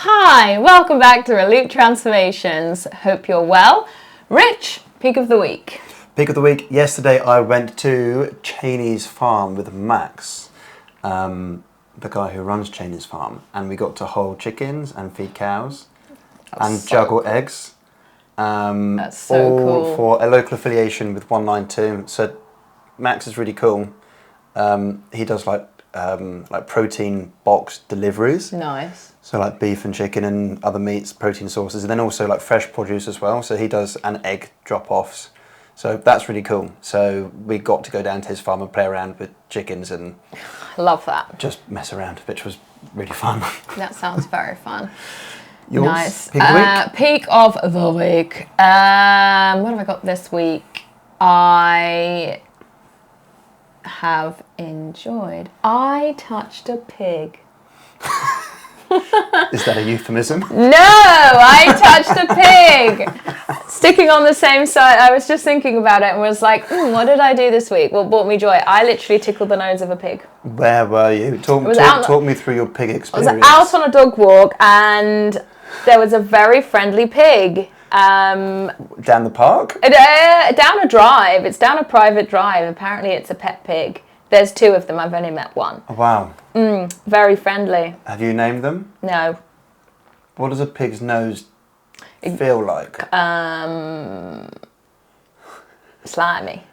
Hi, welcome back to Reloop Transformations. Hope you're well. Rich, peak of the week. Peak of the week. Yesterday I went to Cheney's farm with Max, the guy who runs Cheney's farm, and we got to hold chickens and feed cows and juggle eggs. That's so all cool. For a local affiliation with 192. So Max is really cool. He does like protein box deliveries. Nice. So like beef and chicken and other meats, protein sources, and then also like fresh produce as well. So he does an egg drop-offs. So that's really cool. So we got to go down to his farm and play around with chickens and love that. Just mess around, which was really fun. That sounds very fun. Yours? Nice. Peak of the week? Peak of the week. What have I got this week? I have enjoyed. I touched a pig. Is that a euphemism? No, I touched a pig. Sticking on the same side, I was just thinking about it and was like, what did I do this week? What brought me joy? I literally tickled the nose of a pig. Where were you? Talk me through your pig experience. I was out on a dog walk and there was a very friendly pig. Down the park? Down a drive. It's down a private drive. Apparently it's a pet pig. There's two of them. I've only met one. Oh, wow. Very friendly. Have you named them? No. What does a pig's nose feel like? Slimy.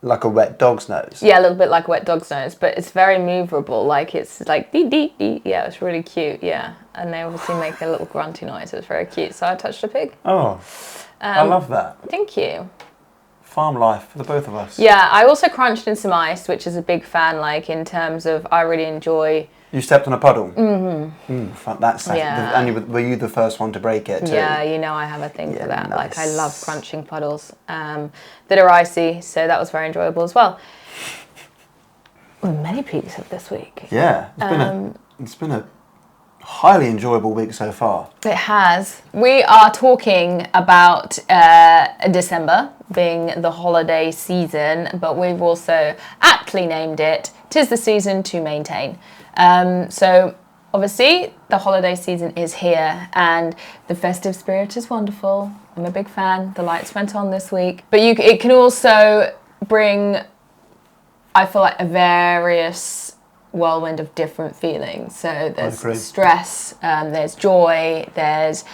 Like a wet dog's nose? Yeah, a little bit like a wet dog's nose, but it's very moveable. Like it's like dee dee dee. Yeah, it's really cute. Yeah, and they obviously make a little grunty noise. It's very cute. So I touched a pig. Oh, I love that. Thank you. Farm life for the both of us. Yeah, I also crunched in some ice, which is a big fan. Like in terms of, I really enjoy. You stepped on a puddle. That's Yeah. And were you the first one to break it too? Yeah, you know I have a thing for that. Nice. Like I love crunching puddles that are icy, so that was very enjoyable as well. Many peaks of this week. Yeah, it's been a highly enjoyable week so far. It has. We are talking about December being the holiday season, but we've also aptly named it "'Tis the Season to Maintain." So obviously the holiday season is here and the festive spirit is wonderful. I'm a big fan. The lights went on this week. But it can also bring, I feel like, a various whirlwind of different feelings. So there's stress, there's joy, there's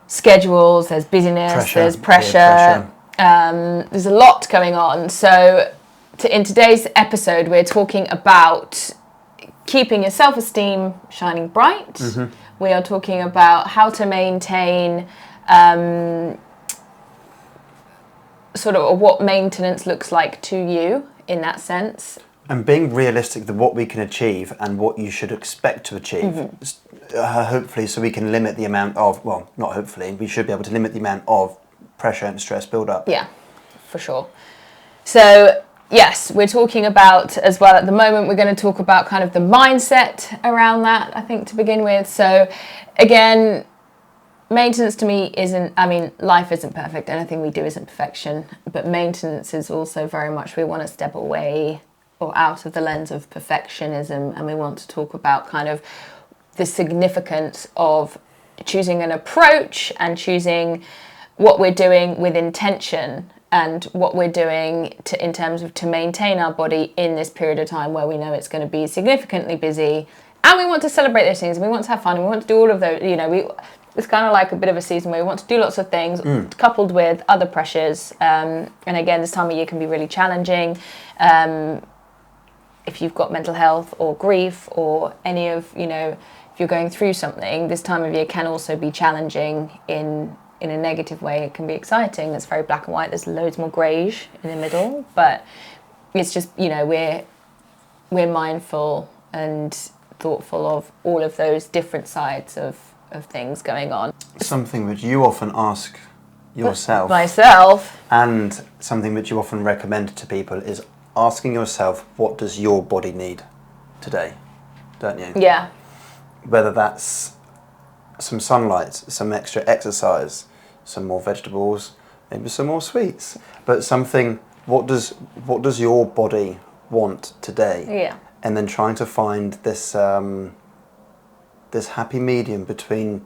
schedules, there's busyness, there's pressure. There's a lot going on. So in today's episode, we're talking about keeping your self-esteem shining bright. Mm-hmm. We are talking about how to maintain sort of what maintenance looks like to you in that sense. And being realistic to what we can achieve and what you should expect to achieve. Mm-hmm. Hopefully, so we can limit the amount of, well, not hopefully, we should be able to limit the amount of pressure and stress build up. Yeah, for sure. So, yes, we're talking about as well at the moment, we're going to talk about kind of the mindset around that, I think, to begin with. So, again, maintenance to me life isn't perfect. Anything we do isn't perfection. But maintenance is also very much, we want to step away or out of the lens of perfectionism, and we want to talk about kind of the significance of choosing an approach and choosing what we're doing with intention and what we're doing in terms of to maintain our body in this period of time where we know it's going to be significantly busy, and we want to celebrate those things and we want to have fun and we want to do all of those, it's kind of like a bit of a season where we want to do lots of things coupled with other pressures, and again, this time of year can be really challenging. If you've got mental health or grief or any of, if you're going through something, this time of year can also be challenging in a negative way. It can be exciting. It's very black and white. There's loads more greyish in the middle, but it's just, we're mindful and thoughtful of all of those different sides of things going on. Something which you often ask yourself. Myself. And something which you often recommend to people is asking yourself, what does your body need today? Don't you? Yeah. Whether that's some sunlight, some extra exercise, some more vegetables, maybe some more sweets, but something, what does your body want today? Yeah. And then trying to find this this happy medium between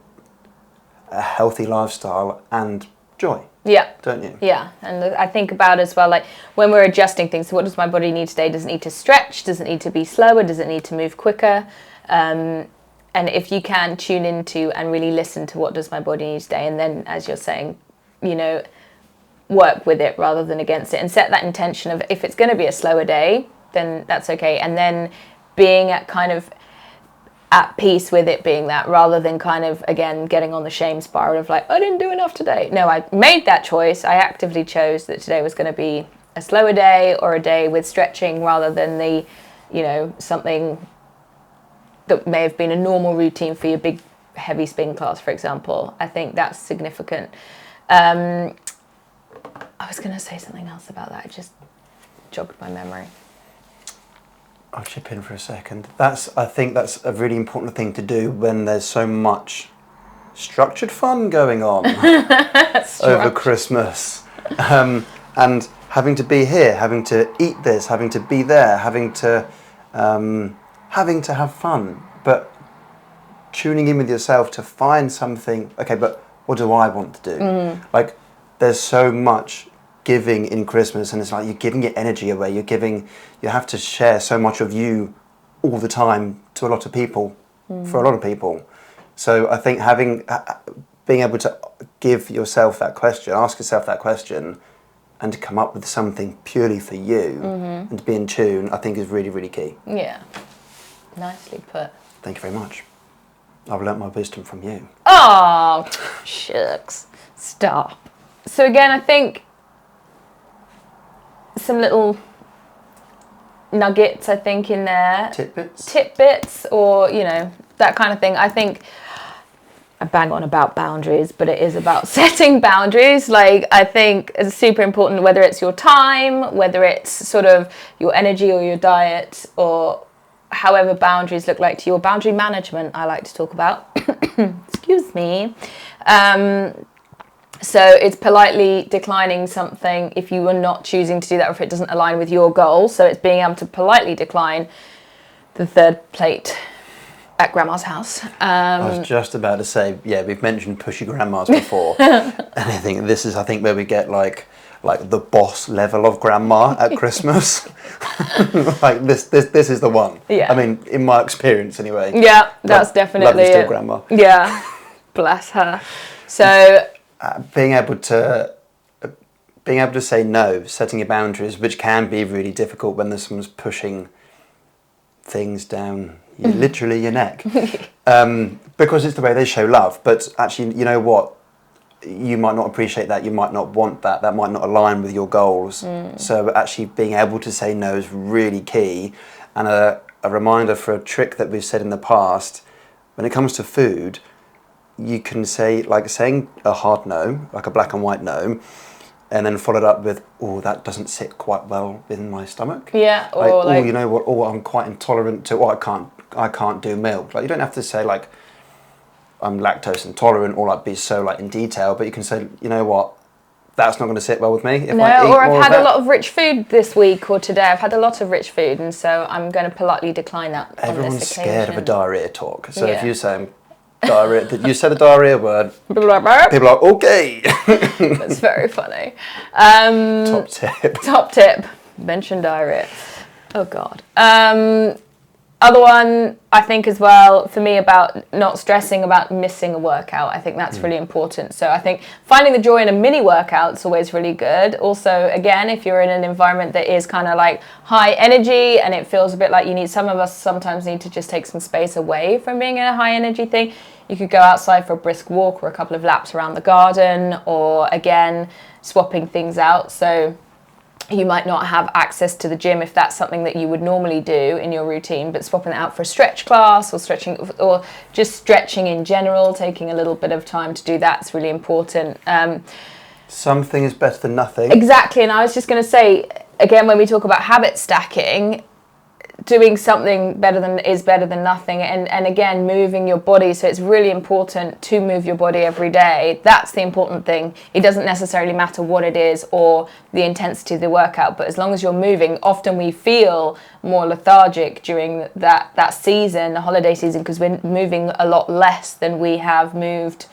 a healthy lifestyle and joy. Yeah. Don't you? Yeah, and I think about as well, like when we're adjusting things, so what does my body need today? Does it need to stretch? Does it need to be slower? Does it need to move quicker? And if you can tune into and really listen to what does my body need today, and then, as you're saying, you know, work with it rather than against it, and set that intention of if it's going to be a slower day, then that's okay. And then being at peace with it being that, rather than kind of, again, getting on the shame spiral of like, I didn't do enough today. No, I made that choice. I actively chose that today was going to be a slower day or a day with stretching rather than the, you know, something that may have been a normal routine for your big, heavy spin class, for example. I think that's significant. I was going to say something else about that. It just jogged my memory. I'll chip in for a second. I think that's a really important thing to do when there's so much structured fun going on over Christmas. And having to be here, having to eat this, having to be there, having to have fun. But tuning in with yourself to find something, okay, but what do I want to do? Like, there's so much giving in Christmas, and it's like you're giving your energy away. You have to share so much of you all the time to a lot of people, for a lot of people. So I think being able to give yourself that question, ask yourself that question, and to come up with something purely for you and to be in tune, I think is really, really key. Yeah, nicely put. Thank you very much. I've learnt my wisdom from you. Oh, shucks. Stop. So again, I think some little nuggets, I think, in there. Tidbits, or, you know, that kind of thing. I think I bang on about boundaries, but it is about setting boundaries. Like, I think it's super important, whether it's your time, whether it's sort of your energy or your diet, or however boundaries look like to you, or boundary management, I like to talk about. Excuse me. So it's politely declining something if you are not choosing to do that, or if it doesn't align with your goal. So it's being able to politely decline the third plate at grandma's house. I was just about to say, yeah, we've mentioned pushy grandmas before. And I think this is, where we get like the boss level of grandma at Christmas. Like this is the one. Yeah. I mean, in my experience anyway. Yeah, that's definitely love you still, it. grandma. Yeah, bless her. So being able to say no, setting your boundaries, which can be really difficult when there's someone's pushing things down literally your neck, because it's the way they show love. But actually, you know what? You might not appreciate that. You might not want that. That might not align with your goals. So actually, being able to say no is really key. And a reminder for a trick that we've said in the past: when it comes to food, you can say, like, saying a hard no, like a black and white no, and then followed up with, oh, that doesn't sit quite well in my stomach. Yeah, or oh, you know what? Oh, I'm quite intolerant to. Oh, I can't do milk. Like, you don't have to say like I'm lactose intolerant, or like be so like in detail. But you can say, you know what? That's not going to sit well with me. If I eat or I've more had of a lot of rich food this week or today. I've had a lot of rich food, and so I'm going to politely decline that. Everyone's on this occasion. scared of a diarrhea talk. So Yeah. if you say diarrhea, you said a diarrhea word, people are like, okay. That's very funny. Top tip. Mention diarrhea. Oh God. Other one, I think as well, for me, about not stressing about missing a workout. I think that's really important. So I think finding the joy in a mini workout is always really good. Also, again, if you're in an environment that is kind of like high energy and it feels a bit like some of us sometimes need to just take some space away from being in a high energy thing. You could go outside for a brisk walk or a couple of laps around the garden, or again, swapping things out. So you might not have access to the gym if that's something that you would normally do in your routine, but swapping it out for a stretch class, or stretching, or just stretching in general, taking a little bit of time to do that's really important. Something is better than nothing. Exactly, and I was just going to say, again, when we talk about habit stacking, doing something is better than nothing, and again, moving your body. So it's really important to move your body every day. That's the important thing. It doesn't necessarily matter what it is or the intensity of the workout, but as long as you're moving. Often we feel more lethargic during that season, the holiday season, because we're moving a lot less than we have moved,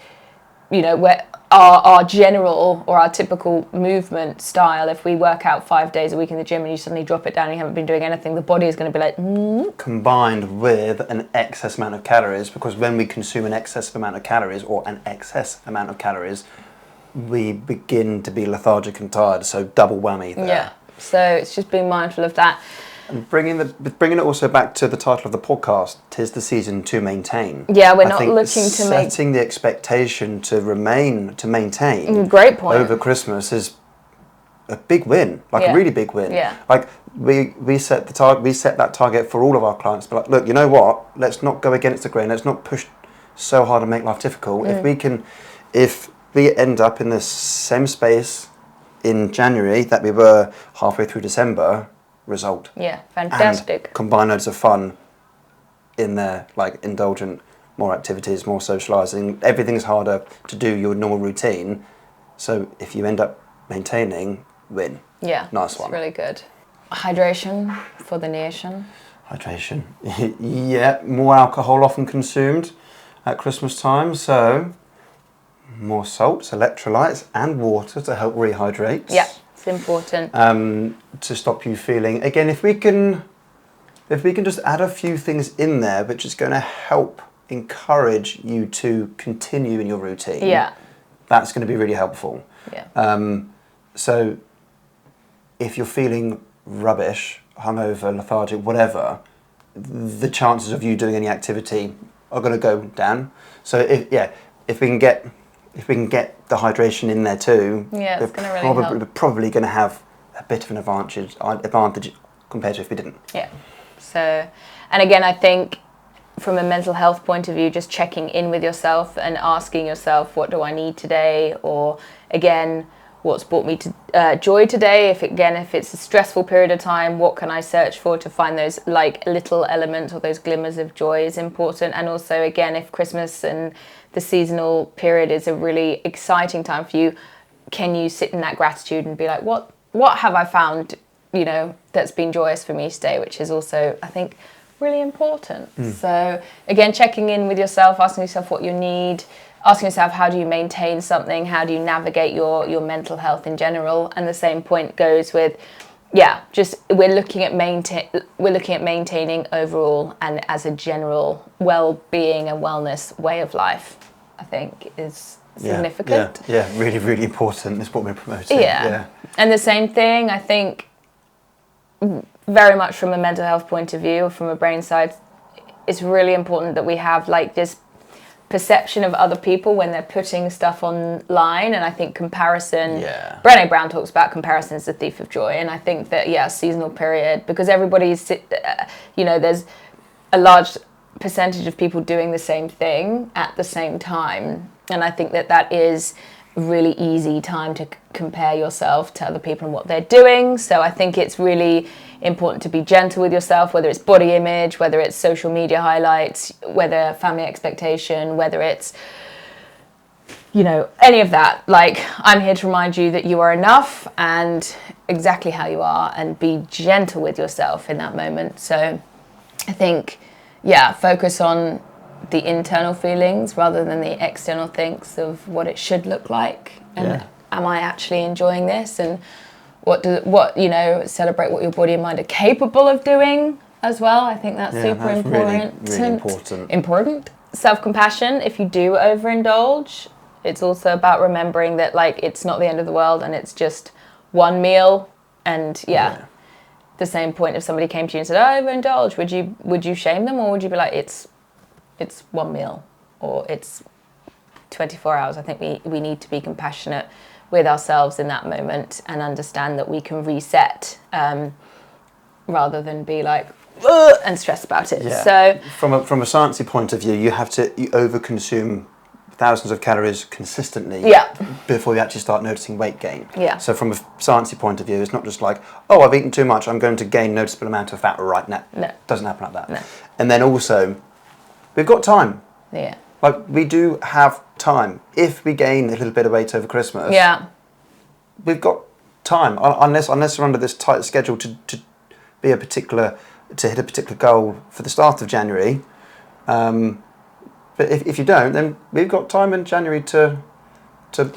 where our general or our typical movement style. If we work out 5 days a week in the gym and you suddenly drop it down and you haven't been doing anything, the body is going to be like... Combined with an excess amount of calories, because when we consume an excessive amount of calories, we begin to be lethargic and tired, so double whammy there. Yeah, so it's just being mindful of that. And bringing it also back to the title of the podcast, 'tis the season to maintain. Yeah, we're not looking to setting the expectation to maintain. Great point. Over Christmas is a big win, a really big win. Yeah. Like we set that target for all of our clients. But look, you know what? Let's not go against the grain. Let's not push so hard and make life difficult. If we end up in the same space in January that we were halfway through December. Result. Yeah, fantastic. And combine loads of fun in there, like indulgent, more activities, more socialising. Everything's harder to do your normal routine. So if you end up maintaining, win. Yeah, nice one. Really good. Hydration for the nation. Hydration. Yeah, more alcohol often consumed at Christmas time, so more salts, electrolytes, and water to help rehydrate. Yeah. It's important. To stop you feeling, again, if we can just add a few things in there, which is going to help encourage you to continue in your routine. Yeah. That's going to be really helpful. Yeah. So if you're feeling rubbish, hungover, lethargic, whatever, the chances of you doing any activity are going to go down. So if we can get the hydration in there too, yeah, it's going to really help. We're probably going to have a bit of an advantage compared to if we didn't. Yeah. So, and again, I think from a mental health point of view, just checking in with yourself and asking yourself, what do I need today? Or again, what's brought me to joy today? If it's a stressful period of time, what can I search for to find those like little elements or those glimmers of joy is important. And also, again, if Christmas and the seasonal period is a really exciting time for you, can you sit in that gratitude and be like, what have I found, that's been joyous for me today, which is also, I think, really important. So again, checking in with yourself, asking yourself what you need, asking yourself, how do you maintain something? How do you navigate your mental health in general? And the same point goes with, we're looking at maintaining overall and as a general well-being and wellness way of life, I think is significant. Yeah, really, really important. That's what we're promoting. Yeah. And the same thing, I think, very much from a mental health point of view, from a brain side, it's really important that we have like this perception of other people when they're putting stuff online. And I think comparison, Brené Brown talks about comparison is the thief of joy. And I think that, seasonal period, because everybody's, there's a large percentage of people doing the same thing at the same time. And I think that is a really easy time to compare yourself to other people and what they're doing. So I think it's really important to be gentle with yourself, whether it's body image, whether it's social media highlights, whether family expectation, whether it's, any of that. Like, I'm here to remind you that you are enough and exactly how you are, and be gentle with yourself in that moment. So I think, focus on the internal feelings rather than the external things of what it should look like. And am I actually enjoying this? And celebrate what your body and mind are capable of doing as well. I think that's super important. Really important. Self-compassion, if you do overindulge, it's also about remembering that it's not the end of the world and it's just one meal. And the same point, if somebody came to you and said, I overindulge, would you shame them, or would you be like, it's one meal or it's 24 hours? I think we need to be compassionate with ourselves in that moment and understand that we can reset rather than be like, ugh, and stress about it. Yeah. So from a sciencey point of view, you overconsume thousands of calories consistently Yeah. before you actually start noticing weight gain. Yeah. So from a sciencey point of view, it's not just like, oh, I've eaten too much, I'm going to gain noticeable amount of fat right now. No. It doesn't happen like that. No. And then also, we've got time. Yeah. Like, we do have time. If we gain a little bit of weight over Christmas, Yeah. we've got time. Unless we're under this tight schedule to hit a particular goal for the start of January. But if you don't, then we've got time in January to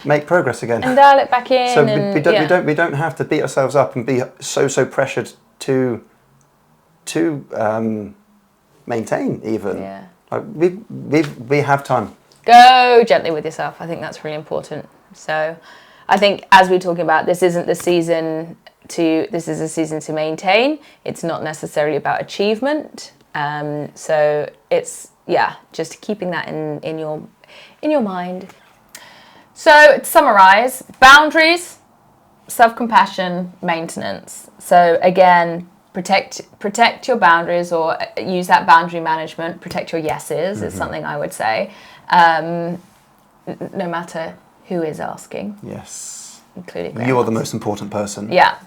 make progress again. And dial it back in. So and we don't have to beat ourselves up and be so pressured to maintain even. Yeah. Like we have time. Go gently with yourself. I think that's really important. So I think, as we're talking about, this is a season to maintain. It's not necessarily about achievement. So it's, just keeping that in your mind. So to summarize, boundaries, self-compassion, maintenance. So again, protect your boundaries, or use that boundary management. Protect your yeses is something I would say, no matter who is asking. Yes. Including you're the most important person. Yeah.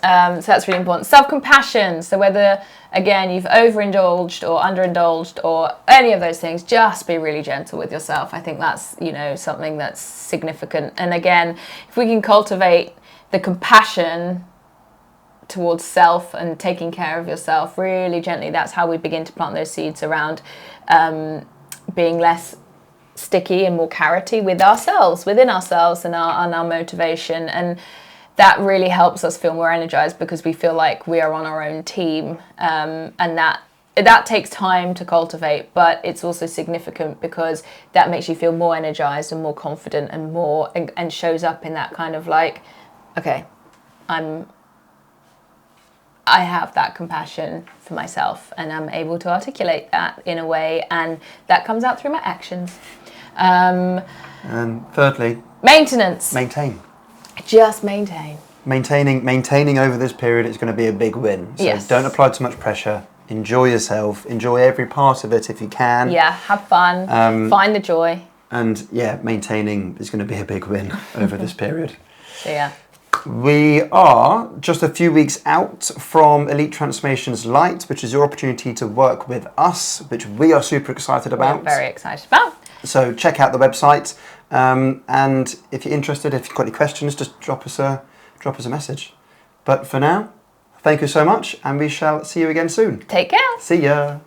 So that's really important. Self-compassion. So whether, again, you've overindulged or underindulged or any of those things, just be really gentle with yourself. I think that's, something that's significant. And again, if we can cultivate the compassion towards self and taking care of yourself really gently, that's how we begin to plant those seeds around being less sticky and more carroty within ourselves and our motivation. And that really helps us feel more energized, because we feel like we are on our own team, and that takes time to cultivate, but it's also significant because that makes you feel more energized and more confident and shows up in that kind of like, okay, I have that compassion for myself and I'm able to articulate that in a way, and that comes out through my actions. And thirdly, maintenance. Maintain. Just maintain. Maintaining over this period is going to be a big win. So yes. Don't apply too much pressure. Enjoy yourself. Enjoy every part of it if you can. Yeah, have fun. Find the joy. And maintaining is going to be a big win over this period. So yeah. We are just a few weeks out from Elite Transformations Lite, which is your opportunity to work with us, which we are super excited about. We're very excited about. So check out the website, and if you're interested, if you've got any questions, just drop us a message. But for now, thank you so much, and we shall see you again soon. Take care. See ya.